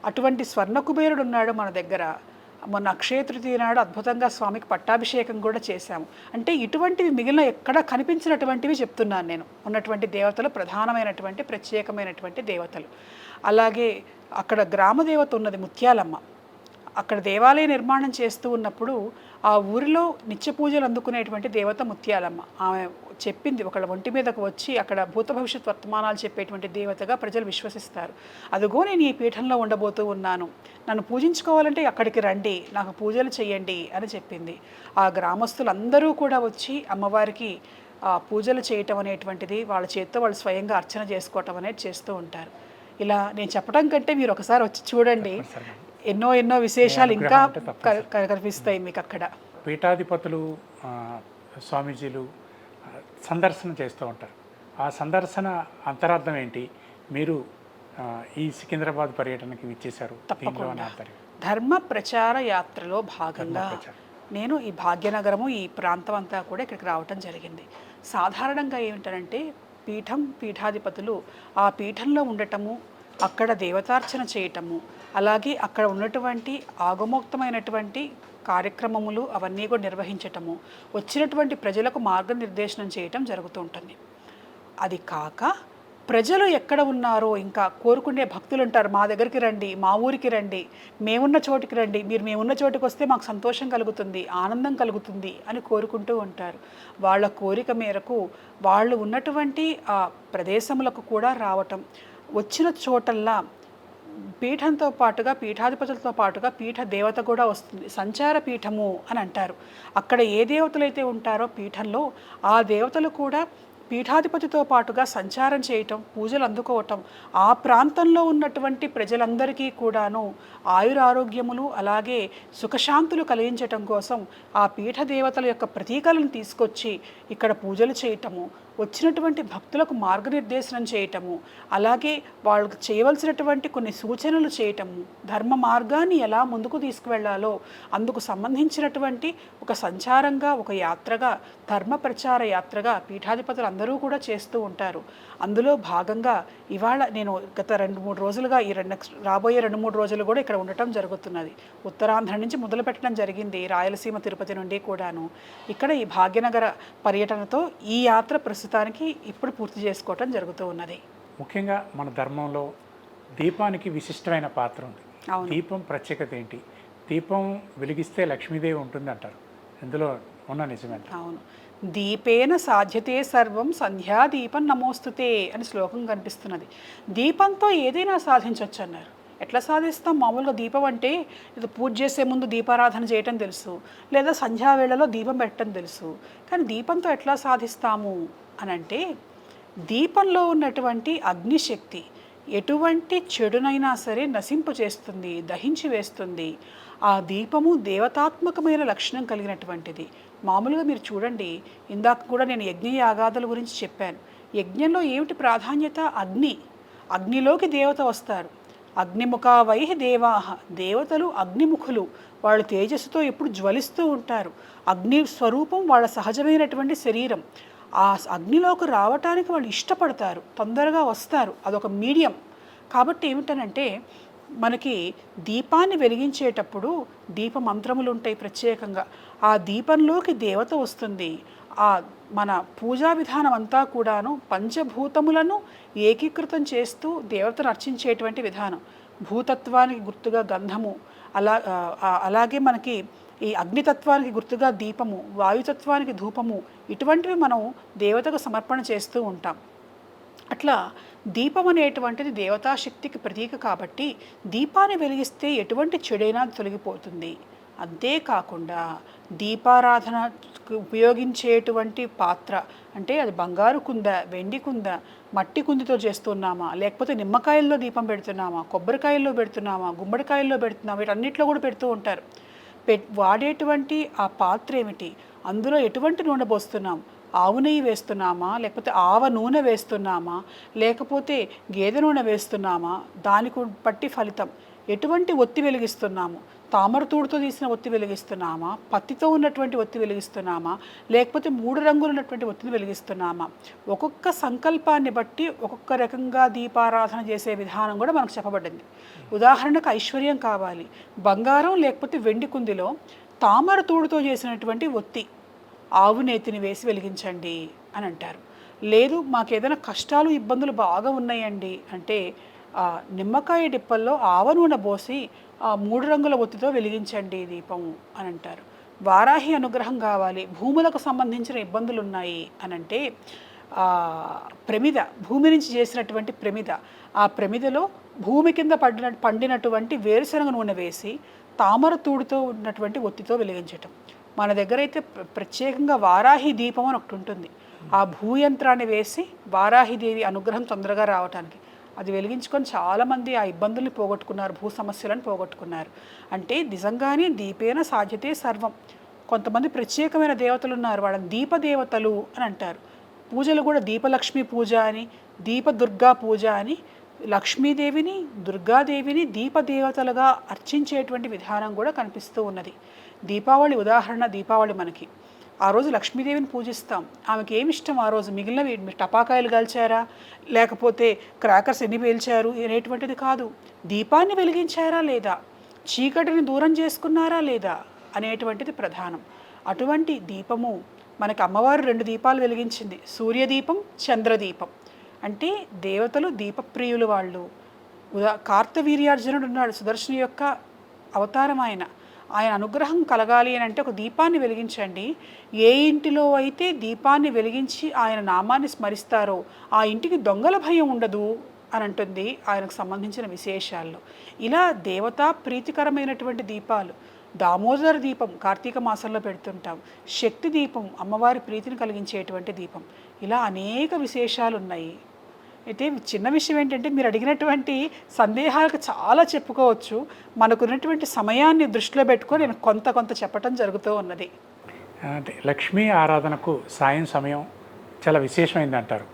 అటువంటి స్వర్ణ కుబేరుడు ఉన్నాడు మన దగ్గర. మొన్న అక్షయ తృతీయ నాడు అద్భుతంగా స్వామికి పట్టాభిషేకం కూడా చేశాము. అంటే ఇటువంటివి మిగిలిన ఎక్కడ కనిపించినటువంటివి చెప్తున్నాను నేను. ఉన్నటువంటి దేవతలు ప్రధానమైనటువంటి ప్రత్యేకమైనటువంటి దేవతలు. అలాగే అక్కడ గ్రామదేవత ఉన్నది ముత్యాలమ్మ. అక్కడ దేవాలయ నిర్మాణం చేస్తూ ఉన్నప్పుడు ఆ ఊరిలో నిత్య పూజలు అందుకునేటువంటి దేవత ముత్యాలమ్మ. ఆమె చెప్పింది, ఒకళ్ళ ఒంటి మీదకు వచ్చి అక్కడ భూత భవిష్యత్ వర్తమానాలు చెప్పేటువంటి దేవతగా ప్రజలు విశ్వసిస్తారు. అదిగో నేను ఈ పీఠంలో ఉండబోతూ ఉన్నాను, నన్ను పూజించుకోవాలంటే అక్కడికి రండి, నాకు పూజలు చేయండి అని చెప్పింది. ఆ గ్రామస్తులందరూ కూడా వచ్చి అమ్మవారికి పూజలు చేయటం అనేటువంటిది, వాళ్ళ చేత్తో వాళ్ళు స్వయంగా అర్చన చేసుకోవటం అనేది చేస్తూ ఉంటారు. ఇలా నేను చెప్పడం కంటే మీరు ఒకసారి వచ్చి చూడండి, ఎన్నో ఎన్నో విశేషాలు ఇంకా కనిపిస్తాయి మీకు అక్కడ. పీఠాధిపతులు, స్వామీజీలు, సందర్శన చేస్తూ ఉంటారు. ఆ సందర్శన అంతరార్థం ఏంటి? మీరు ఈ సికింద్రాబాద్ పర్యటనకి విచ్చేశారు. దీంట్లో తప్పకుండా అంతర్యం ధర్మ ప్రచార యాత్రలో భాగంగా ప్రచారం. నేను ఈ భాగ్యనగరము ఈ ప్రాంతం అంతా కూడా ఇక్కడికి రావటం జరిగింది. సాధారణంగా ఏమిటంటే పీఠాధిపతులు ఆ పీఠంలో ఉండటము, అక్కడ దేవతార్చన చేయటము, అలాగే అక్కడ ఉన్నటువంటి ఆగమోక్తమైనటువంటి కార్యక్రమములు అవన్నీ కూడా నిర్వహించటము, వచ్చినటువంటి ప్రజలకు మార్గనిర్దేశనం చేయటం జరుగుతూ ఉంటుంది. అది కాక ప్రజలు ఎక్కడ ఉన్నారో ఇంకా కోరుకునే భక్తులు ఉంటారు, మా దగ్గరికి రండి, మా ఊరికి రండి, మేమున్న చోటికి రండి, మీరు మేమున్న చోటికి వస్తే మాకు సంతోషం కలుగుతుంది, ఆనందం కలుగుతుంది అని కోరుకుంటూ ఉంటారు. వాళ్ళ కోరిక మేరకు వాళ్ళు ఉన్నటువంటి ఆ ప్రదేశములకు కూడా రావటం, వచ్చిన చోటల్లా పీఠంతో పాటుగా పీఠాధిపతులతో పాటుగా పీఠ దేవత కూడా వస్తుంది. సంచార పీఠము అని అంటారు. అక్కడ ఏ దేవతలైతే ఉంటారో పీఠంలో ఆ దేవతలు కూడా పీఠాధిపతితో పాటుగా సంచారం చేయటం, పూజలు అందుకోవటం, ఆ ప్రాంతంలో ఉన్నటువంటి ప్రజలందరికీ కూడాను ఆయురారోగ్యములు అలాగే సుఖశాంతులు కలిగించటం కోసం ఆ పీఠ దేవతల యొక్క ప్రతీకలను తీసుకొచ్చి ఇక్కడ పూజలు చేయటము, వచ్చినటువంటి భక్తులకు మార్గనిర్దేశనం చేయటము, అలాగే వాళ్ళకు చేయవలసినటువంటి కొన్ని సూచనలు చేయటము, ధర్మ మార్గాన్ని ఎలా ముందుకు తీసుకువెళ్లాలో అందుకు సంబంధించినటువంటి ఒక సంచారంగా, ఒక యాత్రగా, ధర్మ ప్రచార యాత్రగా పీఠాధిపతులు అందరూ కూడా చేస్తూ ఉంటారు. అందులో భాగంగా ఇవాళ నేను గత 2-3 రోజులుగా రాబోయే 2-3 రోజులు కూడా ఇక్కడ ఉండటం జరుగుతున్నది. ఉత్తరాంధ్ర నుంచి మొదలు పెట్టడం జరిగింది, రాయలసీమ తిరుపతి నుండి కూడాను. ఇక్కడ ఈ భాగ్యనగర పర్యటనతో ఈ యాత్ర ప్రస్తుతానికి ఇప్పుడు పూర్తి చేసుకోవటం జరుగుతూ ఉన్నది. ముఖ్యంగా మన ధర్మంలో దీపానికి విశిష్టమైన పాత్ర ఉంది. దీపం ప్రత్యేకత ఏంటి? దీపం వెలిగిస్తే లక్ష్మీదేవి ఉంటుంది అంటారు. ఇందులో ఉన్న నిజమేంట? అవును. దీపేన సాధ్యతే సర్వం సంధ్యాదీపం నమోస్తుతే అని శ్లోకం కనిపిస్తున్నది. దీపంతో ఏదైనా సాధించవచ్చు అన్నారు. ఎట్లా సాధిస్తాం? మామూలుగా దీపం అంటే ఇది పూజ చేసే ముందు దీపారాధన చేయటం తెలుసు, లేదా సంధ్యావేళలో దీపం పెట్టడం తెలుసు. కానీ దీపంతో ఎట్లా సాధిస్తాము అని అంటే, దీపంలో ఉన్నటువంటి అగ్నిశక్తి ఎటువంటి చెడునైనా సరే నశింపు చేస్తుంది, దహించి వేస్తుంది. ఆ దీపము దేవతాత్మకమైన లక్షణం కలిగినటువంటిది. మామూలుగా మీరు చూడండి, ఇందాక కూడా నేను యజ్ఞయాగాదుల గురించి చెప్పాను. యజ్ఞంలో ఏమిటి ప్రాధాన్యత? అగ్ని. అగ్నిలోకి దేవత వస్తారు. అగ్నిముఖావై దేవాహ, దేవతలు అగ్నిముఖులు. వాళ్ళు తేజస్సుతో ఎప్పుడు జ్వలిస్తూ ఉంటారు. అగ్ని స్వరూపం వాళ్ళ సహజమైనటువంటి శరీరం. ఆ అగ్నిలోకి రావటానికి వాళ్ళు ఇష్టపడతారు, తొందరగా వస్తారు. అదొక మీడియం. కాబట్టి ఏమిటనంటే, మనకి దీపాన్ని వెలిగించేటప్పుడు దీప మంత్రములు ఉంటాయి ప్రత్యేకంగా. ఆ దీపంలోకి దేవత వస్తుంది. ఆ మన పూజా విధానం అంతా కూడాను పంచభూతములను ఏకీకృతం చేస్తూ దేవతను అర్చించేటువంటి విధానం. భూతత్వానికి గుర్తుగా గంధము, అలాగే మనకి ఈ అగ్నితత్వానికి గుర్తుగా దీపము, వాయుతత్వానికి ధూపము, ఇటువంటివి మనం దేవతకు సమర్పణ చేస్తూ ఉంటాం. అట్లా దీపం అనేటువంటిది దేవతాశక్తికి ప్రతీక కాబట్టి దీపాన్ని వెలిగిస్తే ఎటువంటి చెడైనా తొలగిపోతుంది. అంతేకాకుండా దీపారాధనకు ఉపయోగించేటువంటి పాత్ర అంటే అది బంగారు కుంద, వెండి కుంద, మట్టి కుందితో చేస్తున్నామా, లేకపోతే నిమ్మకాయల్లో దీపం పెడుతున్నామా, కొబ్బరికాయల్లో పెడుతున్నామా, గుమ్మడికాయల్లో పెడుతున్నామా, వీటన్నిటిలో కూడా పెడుతూ ఉంటారు. వాడేటువంటి ఆ పాత్ర ఏమిటి, అందులో ఎటువంటి నూనె పోస్తున్నాం, ఆవు నెయ్యి వేస్తున్నామా, లేకపోతే ఆవ నూనె వేస్తున్నామా, లేకపోతే గేదె నూనె వేస్తున్నామా, దానికి బట్టి ఫలితం. ఎటువంటి ఒత్తి వెలిగిస్తున్నాము, తామరతూడుతో తీసిన ఒత్తి వెలిగిస్తున్నామా, పత్తితో ఉన్నటువంటి ఒత్తి వెలిగిస్తున్నామా, లేకపోతే 3 రంగులు ఉన్నటువంటి ఒత్తిని వెలిగిస్తున్నామా, ఒక్కొక్క సంకల్పాన్ని బట్టి ఒక్కొక్క రకంగా దీపారాధన చేసే విధానం కూడా మనకు చెప్పబడింది. ఉదాహరణకు ఐశ్వర్యం కావాలి, బంగారం లేకపోతే వెండి కుందిలో తామరతూడుతో చేసినటువంటి ఒత్తి, ఆవు నేతిని వేసి వెలిగించండి అని అంటారు. లేదు మాకేదైనా కష్టాలు ఇబ్బందులు బాగా ఉన్నాయండి అంటే నిమ్మకాయ డిప్పల్లో ఆవ నూనె పోసి 3 రంగుల ఒత్తితో వెలిగించండి దీపం అని అంటారు. వారాహి అనుగ్రహం కావాలి, భూములకు సంబంధించిన ఇబ్బందులు ఉన్నాయి అని అంటే ప్రమిద, భూమి నుంచి చేసినటువంటి ప్రమిద, ఆ ప్రమిదలో భూమి కింద పండినటువంటి వేరుశనగ నూనె వేసి తామర తూడుతో ఉన్నటువంటి ఒత్తితో వెలిగించటం. మన దగ్గర అయితే ప్రత్యేకంగా వారాహి దీపం అని ఒకటి ఉంటుంది. ఆ భూయంత్రాన్ని వేసి వారాహిదేవి అనుగ్రహం తొందరగా రావటానికి అది వెలిగించుకొని చాలామంది ఆ ఇబ్బందుల్ని పోగొట్టుకున్నారు, భూ సమస్యలను పోగొట్టుకున్నారు. అంటే నిజంగానే దీపేన సాధ్యతే సర్వం. కొంతమంది ప్రత్యేకమైన దేవతలు ఉన్నారు, వాళ్ళని దీపదేవతలు అని అంటారు. పూజలు కూడా దీపలక్ష్మి పూజ అని, దీపదుర్గా పూజ అని, లక్ష్మీదేవిని దుర్గాదేవిని దీపదేవతలుగా అర్చించేటువంటి విధానం కూడా కనిపిస్తూ ఉన్నది. దీపావళి ఉదాహరణ, దీపావళి మనకి ఆ రోజు లక్ష్మీదేవిని పూజిస్తాం. ఆమెకి ఏమి ఇష్టం ఆ రోజు, మిగిలినవి మీరు టపాకాయలు కాల్చారా లేకపోతే క్రాకర్స్ ఎన్ని పేల్చారు అనేటువంటిది కాదు, దీపాన్ని వెలిగించారా లేదా, చీకటిని దూరం చేసుకున్నారా లేదా అనేటువంటిది ప్రధానం. అటువంటి దీపము మనకి అమ్మవారు 2 దీపాలు వెలిగించింది, సూర్యదీపం, చంద్రదీపం. అంటే దేవతలు దీపప్రియులు వాళ్ళు. కార్తవీర్యార్జునుడు ఉన్నాడు, సుదర్శని యొక్క అవతారం ఆయన. ఆయన అనుగ్రహం కలగాలి అని అంటే ఒక దీపాన్ని వెలిగించండి. ఏ ఇంటిలో అయితే దీపాన్ని వెలిగించి ఆయన నామాన్ని స్మరిస్తారో ఆ ఇంటికి దొంగల భయం ఉండదు అని అంటుంది ఆయనకు సంబంధించిన విశేషాల్లో. ఇలా దేవతా ప్రీతికరమైనటువంటి దీపాలు, దామోదర దీపం కార్తీక మాసంలో పెడుతుంటాం, శక్తి దీపం అమ్మవారి ప్రీతిని కలిగించేటువంటి దీపం, ఇలా అనేక విశేషాలు ఉన్నాయి. అయితే చిన్న విషయం ఏంటంటే మీరు అడిగినటువంటి సందేహాలకు చాలా చెప్పుకోవచ్చు. మనకున్నటువంటి సమయాన్ని దృష్టిలో పెట్టుకొని నేను కొంత చెప్పటం జరుగుతూ ఉన్నది. అంటే లక్ష్మీ ఆరాధనకు సాయం సమయం చాలా విశేషమైంది అంటారు,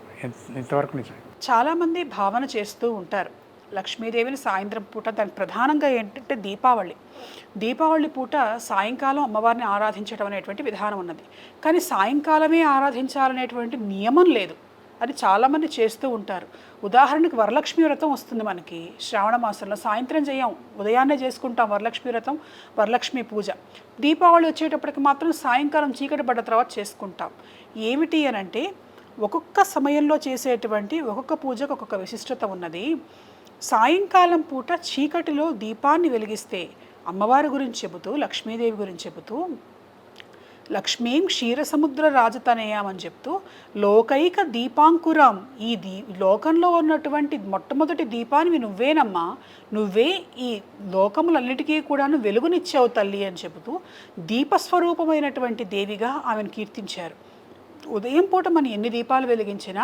ఇంతవరకు నిజం? చాలామంది భావన చేస్తూ ఉంటారు లక్ష్మీదేవిని సాయంత్రం పూట. దానికి ప్రధానంగా ఏంటంటే దీపావళి పూట సాయంకాలం అమ్మవారిని ఆరాధించడం అనేటువంటి విధానం ఉన్నది. కానీ సాయంకాలమే ఆరాధించాలనేటువంటి నియమం లేదు, అది చాలామంది చేస్తూ ఉంటారు. ఉదాహరణకు వరలక్ష్మి వ్రతం వస్తుంది మనకి శ్రావణ మాసంలో, సాయంత్రం చేయం, ఉదయాన్నే చేసుకుంటాం వరలక్ష్మి వ్రతం, వరలక్ష్మి పూజ. దీపావళి వచ్చేటప్పటికి మాత్రం సాయంకాలం చీకటి పడ్డ తర్వాత చేసుకుంటాం. ఏమిటి అని అంటే ఒక్కొక్క సమయంలో చేసేటువంటి ఒక్కొక్క పూజకు ఒక్కొక్క విశిష్టత ఉన్నది. సాయంకాలం పూట చీకటిలో దీపాన్ని వెలిగిస్తే అమ్మవారి గురించి చెబుతూ, లక్ష్మీదేవి గురించి చెబుతూ, లక్ష్మీం క్షీరసముద్ర రాజతనయం అని చెప్తూ, లోకైక దీపాంకురం, ఈ లోకంలో ఉన్నటువంటి మొట్టమొదటి దీపాన్ని నువ్వేనమ్మా, నువ్వే ఈ లోకములన్నిటికీ కూడాను వెలుగునిచ్చావు తల్లి అని చెబుతూ దీపస్వరూపమైనటువంటి దేవిగా ఆమెను కీర్తించారు. ఉదయం పూట మనం ఎన్ని దీపాలు వెలిగించినా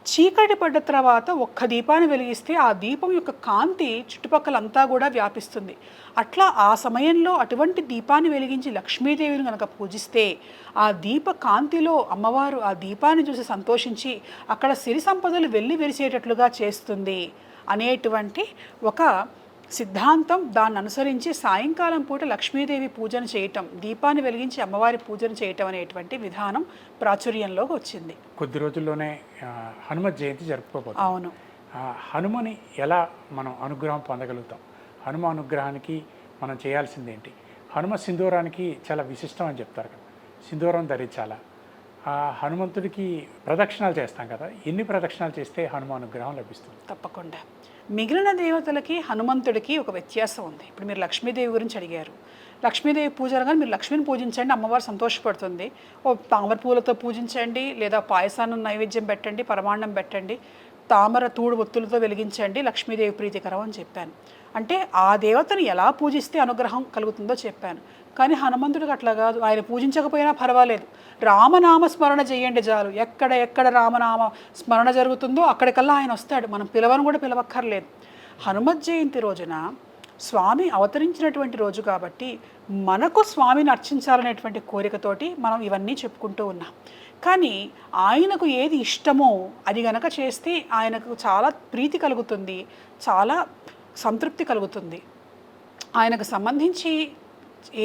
చీకటి పడ్డ తర్వాత ఒక్క దీపాన్ని వెలిగిస్తే ఆ దీపం యొక్క కాంతి చుట్టుపక్కలంతా కూడా వ్యాపిస్తుంది. అట్లా ఆ సమయంలో అటువంటి దీపాన్ని వెలిగించి లక్ష్మీదేవిని కనుక పూజిస్తే ఆ దీప కాంతిలో అమ్మవారు ఆ దీపాన్ని చూసి సంతోషించి అక్కడ సిరి సంపదలు వెళ్ళి వెలిసేటట్లుగా చేస్తుంది అనేటువంటి ఒక సిద్ధాంతం. దాన్ని అనుసరించి సాయంకాలం పూట లక్ష్మీదేవి పూజను చేయటం, దీపాన్ని వెలిగించి అమ్మవారి పూజను చేయటం అనేటువంటి విధానం ప్రాచుర్యంలోకి వచ్చింది. కొద్ది రోజుల్లోనే హనుమత్ జయంతి జరుపుకోబోతుంది. అవును. హనుమని ఎలా మనం అనుగ్రహం పొందగలుగుతాం? హనుమ అనుగ్రహానికి మనం చేయాల్సింది ఏంటి? హనుమ సింధూరానికి చాలా విశిష్టం అని చెప్తారు కదా, సింధూరం ధరించాలా? హనుమంతుడికి ప్రదక్షిణాలు చేస్తాం కదా, ఎన్ని ప్రదక్షిణాలు చేస్తే హనుమ అనుగ్రహం లభిస్తుంది? తప్పకుండా. మిగిలిన దేవతలకి హనుమంతుడికి ఒక వ్యత్యాసం ఉంది. ఇప్పుడు మీరు లక్ష్మీదేవి గురించి అడిగారు. లక్ష్మీదేవి పూజ అనగానే మీరు లక్ష్మిని పూజించండి, అమ్మవారు సంతోషపడుతుంది. ఓ తామర పూలతో పూజించండి, లేదా పాయసాన్ని నైవేద్యం పెట్టండి, పరమాన్నం పెట్టండి, తామర తూడు ఒత్తులతో వెలిగించండి, లక్ష్మీదేవి ప్రీతికరం అని చెప్పాను. అంటే ఆ దేవతను ఎలా పూజిస్తే అనుగ్రహం కలుగుతుందో చెప్పాను. కానీ హనుమంతుడికి అట్లా కాదు, ఆయన పూజించకపోయినా పర్వాలేదు, రామనామ స్మరణ చేయండి చాలు. ఎక్కడ రామనామ స్మరణ జరుగుతుందో అక్కడికల్లా ఆయన వస్తాడు, మనం పిలవను కూడా పిలవక్కర్లేదు. హనుమత్ జయంతి రోజున స్వామి అవతరించినటువంటి రోజు కాబట్టి మనకు స్వామిని అర్చించాలనేటువంటి కోరికతోటి మనం ఇవన్నీ చెప్పుకుంటూ ఉన్నాం. కానీ ఆయనకు ఏది ఇష్టమో అది గనక చేస్తే ఆయనకు చాలా ప్రీతి కలుగుతుంది, చాలా సంతృప్తి కలుగుతుంది. ఆయనకు సంబంధించి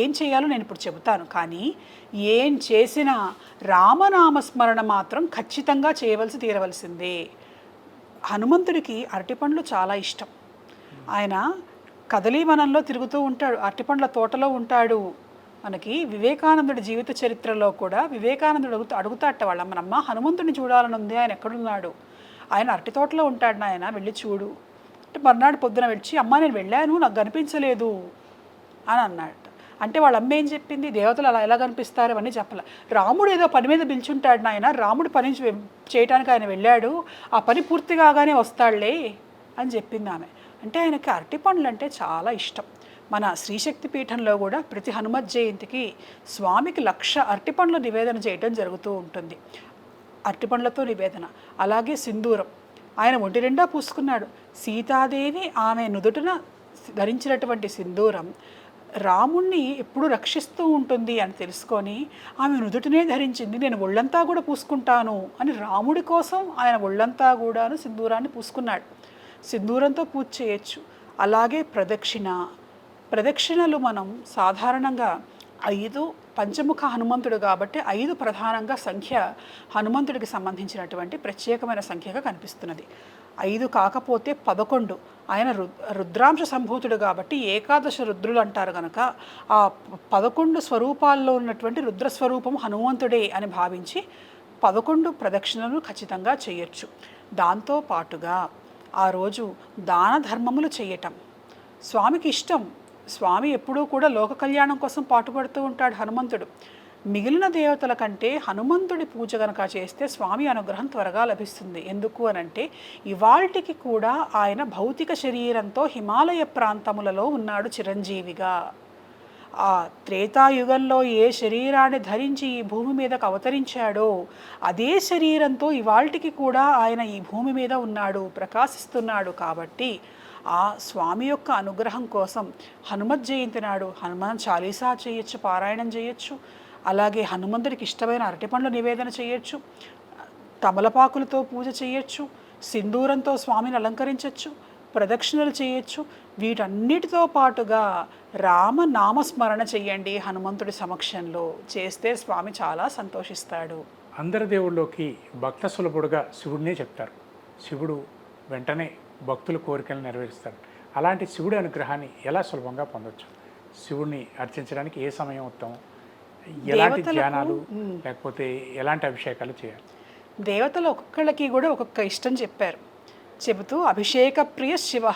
ఏం చేయాలో నేను ఇప్పుడు చెబుతాను. కానీ ఏం చేసినా రామనామస్మరణ మాత్రం ఖచ్చితంగా చేయవలసి తీరవలసిందే. హనుమంతుడికి అరటిపండ్లు చాలా ఇష్టం. ఆయన కదలీవనంలో తిరుగుతూ ఉంటాడు, అరటిపండ్ల తోటలో ఉంటాడు. మనకి వివేకానందుడి జీవిత చరిత్రలో కూడా వివేకానందుడు అడుగుతాట వాళ్ళమ్మనమ్మ, హనుమంతుడిని చూడాలని ఉంది, ఆయన ఎక్కడున్నాడు? ఆయన అరటి తోటలో ఉంటాడు నాయన, వెళ్ళి చూడు అంటే మర్నాడు పొద్దున వచ్చి అమ్మ నేను వెళ్ళాను నాకు కనిపించలేదు అని అన్నాడు. అంటే వాళ్ళ అమ్మ ఏం చెప్పింది, దేవతలు అలా ఎలా కనిపిస్తారు అవన్నీ చెప్పలే. రాముడు ఏదో పని మీద పిలుచుంటాడు నాయన, రాముడు పని చేయడానికి ఆయన వెళ్ళాడు, ఆ పని పూర్తి కాగానే వస్తాడులే అని చెప్పింది ఆమె. అంటే ఆయనకి అరటిపండ్లు అంటే చాలా ఇష్టం. మన శ్రీశక్తి పీఠంలో కూడా ప్రతి హనుమత్ జయంతికి స్వామికి 1,00,000 అరటిపండ్లు నివేదన చేయడం జరుగుతూ ఉంటుంది. అరటిపండ్లతో నివేదన. అలాగే సింధూరం ఆయన ఒంటి నిండా పూసుకున్నాడు. సీతాదేవి ఆమె నుదుటిన ధరించినటువంటి సింధూరం రాముణ్ణి ఎప్పుడు రక్షిస్తూ ఉంటుంది అని తెలుసుకొని ఆమె నుదుటినే ధరించింది, నేను ఒళ్ళంతా కూడా పూసుకుంటాను అని రాముడి కోసం ఆయన ఒళ్ళంతా కూడాను సింధూరాన్ని పూసుకున్నాడు. సింధూరంతో పూజ చేయొచ్చు. అలాగే ప్రదక్షిణలు మనం సాధారణంగా 5 పంచముఖ హనుమంతుడు కాబట్టి 5 ప్రధానంగా సంఖ్య హనుమంతుడికి సంబంధించినటువంటి ప్రత్యేకమైన సంఖ్యగా కనిపిస్తున్నది. 5 కాకపోతే 11. ఆయన రుద్రాంశ సంభూతుడు కాబట్టి ఏకాదశ రుద్రులు అంటారు కనుక ఆ 11 స్వరూపాల్లో ఉన్నటువంటి రుద్రస్వరూపం హనుమంతుడే అని భావించి 11 ప్రదక్షిణలు ఖచ్చితంగా చేయొచ్చు. దాంతో పాటుగా ఆ రోజు దాన ధర్మములు చేయటం స్వామికి ఇష్టం. స్వామి ఎప్పుడూ కూడా లోక కళ్యాణం కోసం పాటుపడుతూ ఉంటాడు హనుమంతుడు. మిగిలిన దేవతల కంటే హనుమంతుడి పూజ కనుక చేస్తే స్వామి అనుగ్రహం త్వరగా లభిస్తుంది. ఎందుకు అనంటే ఇవాల్టికి కూడా ఆయన భౌతిక శరీరంతో హిమాలయ ప్రాంతములలో ఉన్నాడు చిరంజీవిగా. ఆ త్రేతాయుగంలో ఏ శరీరాన్ని ధరించి ఈ భూమి మీదకు అవతరించాడో అదే శరీరంతో ఇవాల్టికి కూడా ఆయన ఈ భూమి మీద ఉన్నాడు, ప్రకాశిస్తున్నాడు. కాబట్టి ఆ స్వామి యొక్క అనుగ్రహం కోసం హనుమత్ జయంతి నాడు హనుమాన్ చాలీసా చేయొచ్చు, పారాయణం చేయొచ్చు. అలాగే హనుమంతుడికి ఇష్టమైన అరటిపండ్లు నివేదన చేయొచ్చు, తమలపాకులతో పూజ చేయొచ్చు, సింధూరంతో స్వామిని అలంకరించవచ్చు, ప్రదక్షిణలు చేయొచ్చు. వీటన్నిటితో పాటుగా రామనామస్మరణ చెయ్యండి హనుమంతుడి సమక్షంలో. చేస్తే స్వామి చాలా సంతోషిస్తాడు. అందరి దేవుళ్ళలోకి భక్త సులభుడుగా శివుడినే చెప్తారు. శివుడు వెంటనే భక్తుల కోరికలను నెరవేరుస్తాడు. అలాంటి శివుడి అనుగ్రహాన్ని ఎలా సులభంగా పొందొచ్చు? శివుడిని అర్చించడానికి ఏ సమయం ఉత్తమం? ఎలాంటి ధ్యానాలు లేకపోతే ఎలాంటి అభిషేకాలు చేయాలి? దేవతలు ఒక్కొక్కళ్ళకి కూడా ఒక్కొక్క ఇష్టం చెప్పారు. చెబుతూ అభిషేక ప్రియ శివ,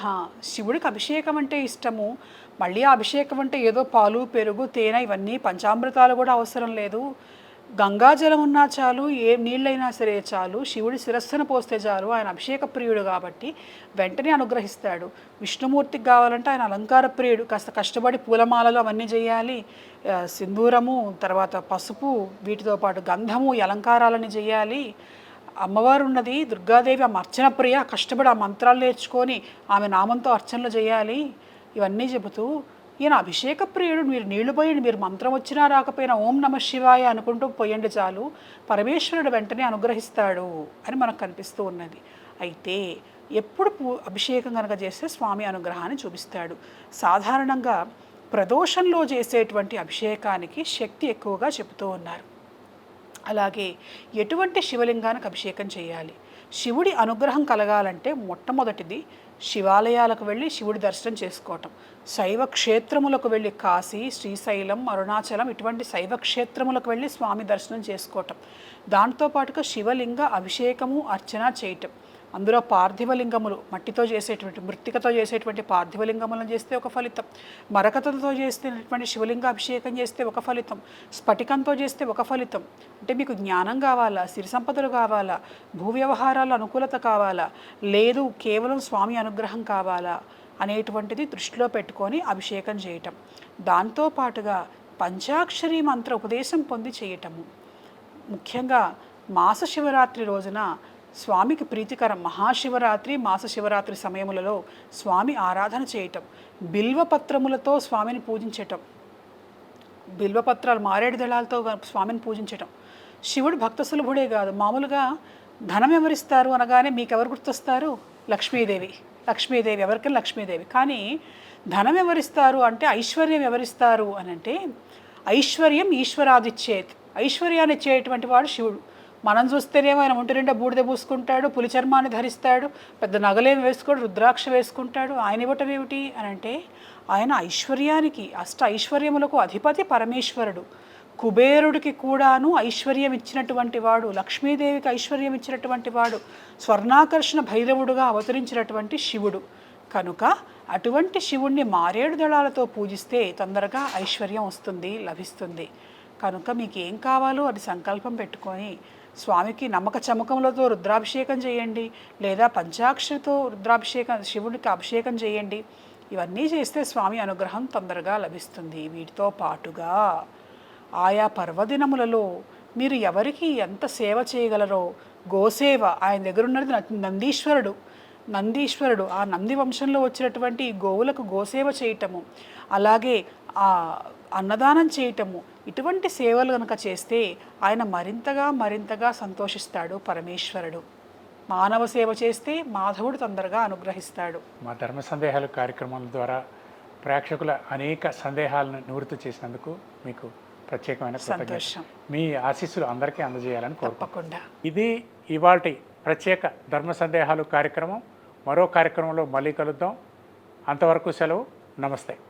శివుడికి అభిషేకం అంటే ఇష్టము. మళ్ళీ ఆ అభిషేకం అంటే ఏదో పాలు, పెరుగు, తేనె ఇవన్నీ పంచామృతాలు కూడా అవసరం లేదు. గంగాజలం ఉన్నా చాలు, ఏ నీళ్ళైనా సరే చాలు, శివుడి శిరస్సును పోస్తే చాలు. ఆయన అభిషేక ప్రియుడు కాబట్టి వెంటనే అనుగ్రహిస్తాడు. విష్ణుమూర్తికి కావాలంటే ఆయన అలంకార ప్రియుడు, కాస్త కష్టపడి పూలమాలలు అవన్నీ చేయాలి. సింధూరము, తర్వాత పసుపు, వీటితో పాటు గంధము, ఈ అలంకారాలని చేయాలి. అమ్మవారు ఉన్నది దుర్గాదేవి, ఆమె అర్చన ప్రియ, కష్టపడి ఆ మంత్రాలు నేర్చుకొని ఆమె నామంతో అర్చనలు చేయాలి. ఇవన్నీ చెబుతూ ఈయన అభిషేక ప్రియుడు, మీరు నీళ్లు పోయండి, మీరు మంత్రం వచ్చినా రాకపోయినా ఓం నమ శివాయ అనుకుంటూ పోయండి చాలు, పరమేశ్వరుడు వెంటనే అనుగ్రహిస్తాడు అని మనకు కనిపిస్తూ ఉన్నది. అయితే ఎప్పుడు అభిషేకం కనుక చేస్తే స్వామి అనుగ్రహాన్ని చూపిస్తాడు. సాధారణంగా ప్రదోషంలో చేసేటువంటి అభిషేకానికి శక్తి ఎక్కువగా చెబుతూ ఉన్నారు. అలాగే ఎటువంటి శివలింగానికి అభిషేకం చేయాలి? శివుడి అనుగ్రహం కలగాలంటే మొట్టమొదటిది శివాలయాలకు వెళ్ళి శివుడి దర్శనం చేసుకోవటం. శైవ క్షేత్రములకు వెళ్ళి కాశీ, శ్రీశైలం, అరుణాచలం ఇటువంటి శైవ క్షేత్రములకు వెళ్ళి స్వామి దర్శనం చేసుకోవటం. దాంతోపాటుగా శివలింగ అభిషేకము, అర్చన చేయటం. అందులో పార్థివలింగములు, మట్టితో చేసేటువంటి, మృత్తికతో చేసేటువంటి పార్థివలింగములను చేస్తే ఒక ఫలితం, మరకతతో చేసేటువంటి శివలింగ అభిషేకం చేస్తే ఒక ఫలితం, స్ఫటికంతో చేస్తే ఒక ఫలితం. అంటే మీకు జ్ఞానం కావాలా, సిరి సంపదలు కావాలా, భూ వ్యవహారాల అనుకూలత కావాలా, లేదు కేవలం స్వామి అనుగ్రహం కావాలా అనేటువంటిది దృష్టిలో పెట్టుకొని అభిషేకం చేయటం. దాంతోపాటుగా పంచాక్షరి మంత్ర ఉపదేశం పొంది చేయటము. ముఖ్యంగా మాస శివరాత్రి రోజున స్వామికి ప్రీతికరం, మహాశివరాత్రి, మాస శివరాత్రి సమయములలో స్వామి ఆరాధన చేయటం, బిల్వపత్రములతో స్వామిని పూజించటం, బిల్వపత్రాలు, మారేడు దళాలతో స్వామిని పూజించటం. శివుడు భక్త సులభుడే కాదు, మామూలుగా ధనం ఎవరిస్తారు అనగానే మీకు ఎవరు గుర్తొస్తారు? లక్ష్మీదేవి. లక్ష్మీదేవి ఎవరికైనా లక్ష్మీదేవి. కానీ ధనం ఎవరిస్తారు అంటే ఐశ్వర్యం ఎవరిస్తారు అని అంటే ఐశ్వర్యం ఈశ్వరాదిచ్చేత్, ఐశ్వర్యాన్ని ఇచ్చేటువంటి వాడు శివుడు. మనం చూస్తేనేమో ఆయన ఒంటి నిండా బూడిద పూసుకుంటాడు, పులి చర్మాన్ని ధరిస్తాడు, పెద్ద నగలేమి వేసుకోడు, రుద్రాక్ష వేసుకుంటాడు. ఆయన ఇవ్వటం ఏమిటి అని అంటే ఆయన ఐశ్వర్యానికి, అష్ట ఐశ్వర్యములకు అధిపతి పరమేశ్వరుడు. కుబేరుడికి కూడాను ఐశ్వర్యం ఇచ్చినటువంటి వాడు, లక్ష్మీదేవికి ఐశ్వర్యం ఇచ్చినటువంటి వాడు, స్వర్ణాకర్షణ భైరవుడుగా అవతరించినటువంటి శివుడు. కనుక అటువంటి శివుణ్ణి మారేడు దళాలతో పూజిస్తే తొందరగా ఐశ్వర్యం వస్తుంది, లభిస్తుంది. కనుక మీకు ఏం కావాలో అది సంకల్పం పెట్టుకొని స్వామికి నమ్మక చమకములతో రుద్రాభిషేకం చేయండి, లేదా పంచాక్షరితో రుద్రాభిషేకం, శివుడికి అభిషేకం చేయండి. ఇవన్నీ చేస్తే స్వామి అనుగ్రహం తొందరగా లభిస్తుంది. వీటితో పాటుగా ఆయా పర్వదినములలో మీరు ఎవరికి ఎంత సేవ చేయగలరో గోసేవ, ఆయన దగ్గర ఉన్నది నందీశ్వరుడు, ఆ నంది వంశంలో వచ్చినటువంటి గోవులకు గోసేవ చేయటము, అలాగే ఆ అన్నదానం చేయటము ఇటువంటి సేవలు కనుక చేస్తే ఆయన మరింతగా సంతోషిస్తాడు పరమేశ్వరుడు. మానవ సేవ చేస్తే మాధవుడు తొందరగా అనుగ్రహిస్తాడు. మా ధర్మ సందేహాలు కార్యక్రమాల ద్వారా ప్రేక్షకుల అనేక సందేహాలను నివృత్తి చేసినందుకు మీకు ప్రత్యేకమైన కృతజ్ఞతలు. సంతోషం. మీ ఆశీస్సులు అందరికీ అందజేయాలని కోరుకుంటున్నాను. తప్పకుండా. ఇది ఇవాల్టి ప్రత్యేక ధర్మ సందేహాలు కార్యక్రమం. మరో కార్యక్రమంలో మళ్ళీ కలుద్దాం. అంతవరకు సెలవు. నమస్తే.